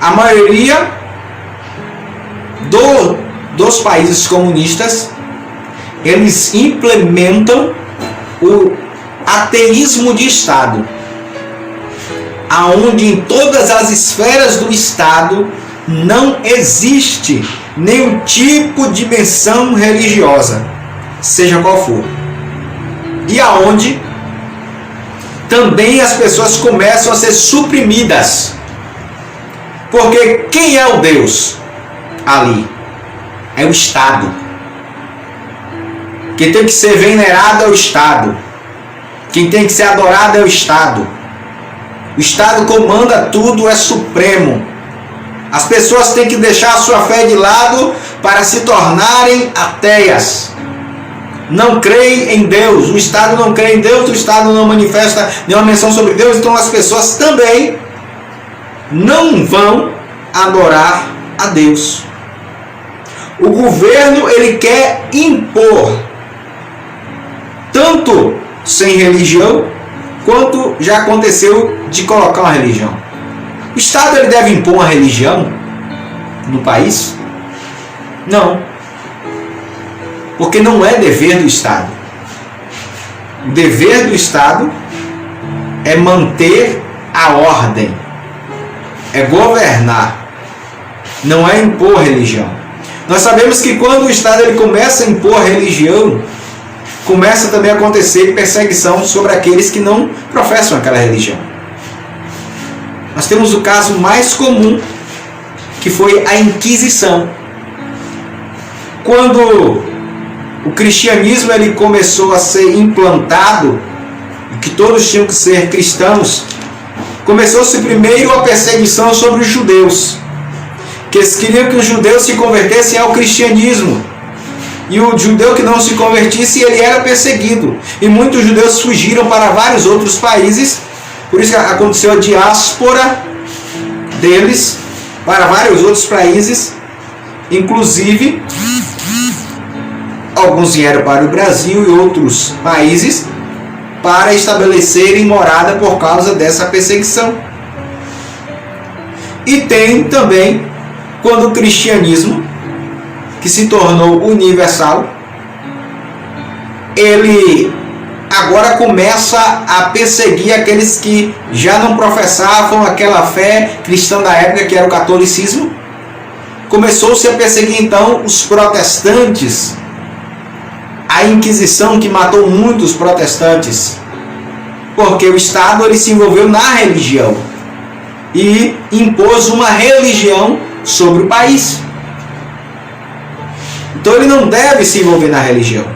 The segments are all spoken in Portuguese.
a maioria dos países comunistas, eles implementam o ateísmo de Estado, aonde em todas as esferas do Estado não existe nenhum tipo de menção religiosa, seja qual for. E aonde também as pessoas começam a ser suprimidas. Porque quem é o Deus ali? É o Estado. Quem tem que ser venerado é o Estado. Quem tem que ser adorado é o Estado. O Estado comanda tudo, é supremo. As pessoas têm que deixar a sua fé de lado para se tornarem ateias. Não creem em Deus. O Estado não crê em Deus, o Estado não manifesta nenhuma menção sobre Deus, então as pessoas também não vão adorar a Deus. O governo, ele quer impor, tanto sem religião, quanto já aconteceu de colocar uma religião. O Estado, ele deve impor uma religião no país? Não. Porque não é dever do Estado. O dever do Estado é manter a ordem, é governar, não é impor religião. Nós sabemos que quando o Estado ele começa a impor religião, começa também a acontecer perseguição sobre aqueles que não professam aquela religião. Nós temos o caso mais comum, que foi a Inquisição. Quando o cristianismo ele começou a ser implantado, e que todos tinham que ser cristãos, começou-se primeiro a perseguição sobre os judeus, que eles queriam que os judeus se convertessem ao cristianismo, e o judeu que não se convertisse, ele era perseguido, e muitos judeus fugiram para vários outros países. Por isso que aconteceu a diáspora deles para vários outros países, inclusive alguns vieram para o Brasil e outros países para estabelecerem morada por causa dessa perseguição. E tem também quando o cristianismo, que se tornou universal, ele agora começa a perseguir aqueles que já não professavam aquela fé cristã da época, que era o catolicismo. Começou-se a perseguir então os protestantes, a Inquisição, que matou muitos protestantes, porque o Estado ele se envolveu na religião e impôs uma religião sobre o país. Então ele não deve se envolver na religião.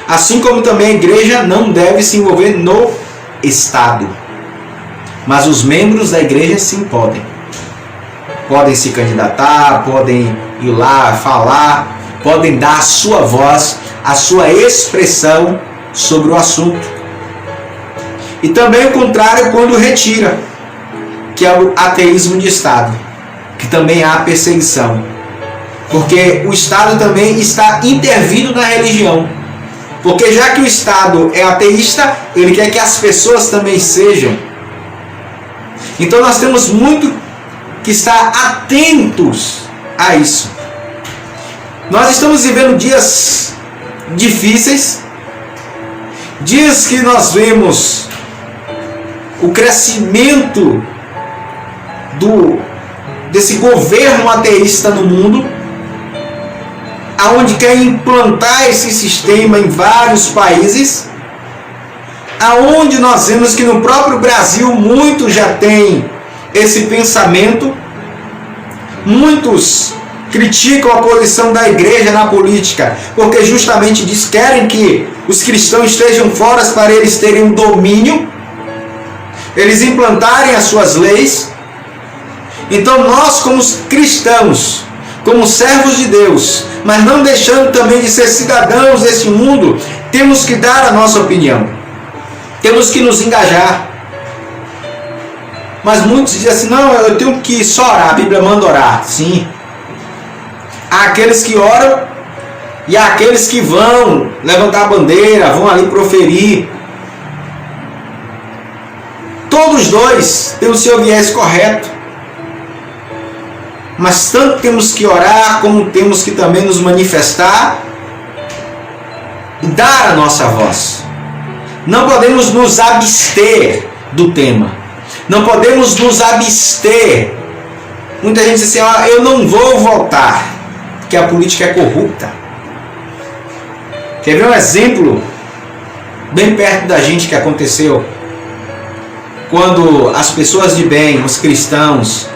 Assim como também a igreja não deve se envolver no Estado. Mas os membros da igreja sim podem. Podem se candidatar, podem ir lá falar, podem dar a sua voz, a sua expressão sobre o assunto. E também o contrário quando retira, que é o ateísmo de Estado, que também há perseguição. Porque o Estado também está intervindo na religião. Porque já que o Estado é ateísta, ele quer que as pessoas também sejam. Então nós temos muito que estar atentos a isso. Nós estamos vivendo dias difíceis, dias que nós vemos o crescimento desse governo ateísta no mundo, aonde quer implantar esse sistema em vários países, aonde nós vemos que no próprio Brasil muitos já têm esse pensamento, muitos criticam a posição da igreja na política, porque justamente querem que os cristãos estejam fora para eles terem um domínio, eles implantarem as suas leis. Então nós, como cristãos, como servos de Deus, mas não deixando também de ser cidadãos desse mundo, temos que dar a nossa opinião, temos que nos engajar. Mas muitos dizem assim: não, eu tenho que só orar, a Bíblia manda orar. Sim, há aqueles que oram e há aqueles que vão levantar a bandeira, vão ali proferir. Todos dois têm o seu viés correto. mas tanto temos que orar, como temos que também nos manifestar e dar a nossa voz. Não podemos nos abster do tema. Não podemos nos abster. Muita gente diz assim, eu não vou votar, porque a política é corrupta. Quer ver um exemplo bem perto da gente que aconteceu? Quando as pessoas de bem, os cristãos,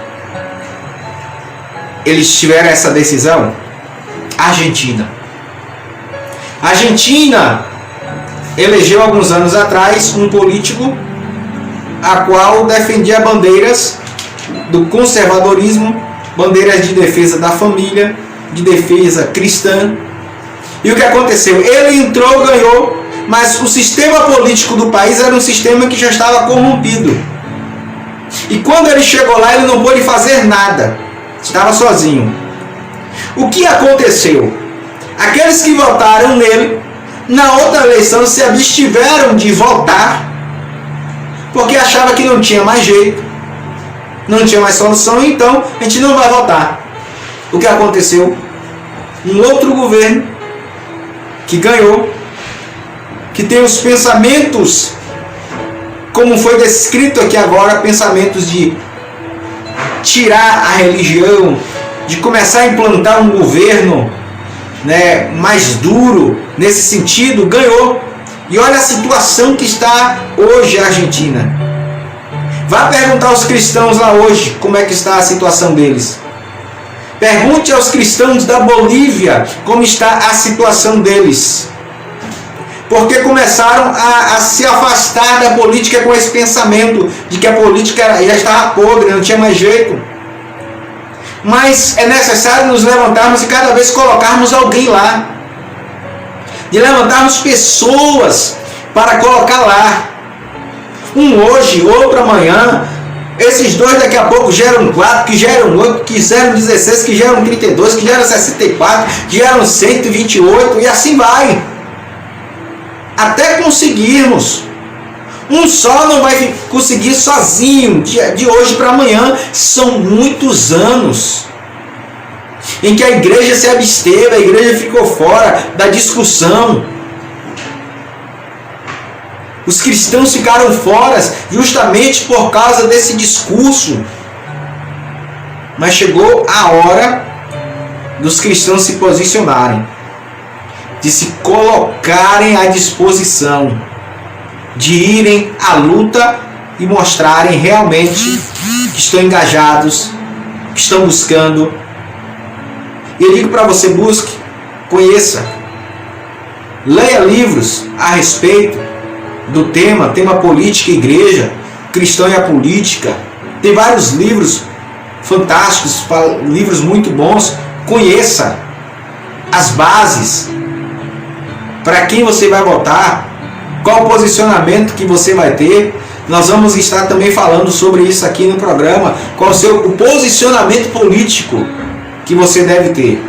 eles tiveram essa decisão. Argentina elegeu alguns anos atrás um político a qual defendia bandeiras do conservadorismo, bandeiras de defesa da família, de defesa cristã. E o que aconteceu? Ele entrou, ganhou, mas o sistema político do país era um sistema que já estava corrompido. E quando ele chegou lá, ele não pôde fazer nada. Estava sozinho. O que aconteceu? Aqueles que votaram nele, na outra eleição se abstiveram de votar, porque achava que não tinha mais jeito, não tinha mais solução, então a gente não vai votar. O que aconteceu? Um outro governo que ganhou, que tem os pensamentos, como foi descrito aqui agora, pensamentos de tirar a religião, de começar a implantar um governo, mais duro nesse sentido, ganhou. E olha a situação que está hoje a Argentina. Vá perguntar aos cristãos lá hoje como é que está a situação deles. Pergunte aos cristãos da Bolívia como está a situação deles. Porque começaram a se afastar da política com esse pensamento de que a política já estava podre, não tinha mais jeito. Mas é necessário nos levantarmos e cada vez colocarmos alguém lá. De levantarmos pessoas para colocar lá. Um hoje, outro amanhã. Esses dois daqui a pouco geram 4, que geram 8, que geram 16, que geram 32, que geram 64, que geram 128 e assim vai. Até conseguirmos. Um só não vai conseguir sozinho, de hoje para amanhã. São muitos anos em que a igreja se absteve, a igreja ficou fora da discussão. Os cristãos ficaram fora justamente por causa desse discurso. Mas chegou a hora dos cristãos se posicionarem, de se colocarem à disposição, de irem à luta e mostrarem realmente que estão engajados, que estão buscando. E eu digo para você, busque, conheça, leia livros a respeito do tema política e igreja, cristão e a política. Tem vários livros fantásticos, livros muito bons. Conheça as bases, para quem você vai votar, qual o posicionamento que você vai ter. Nós vamos estar também falando sobre isso aqui no programa, qual o posicionamento político que você deve ter.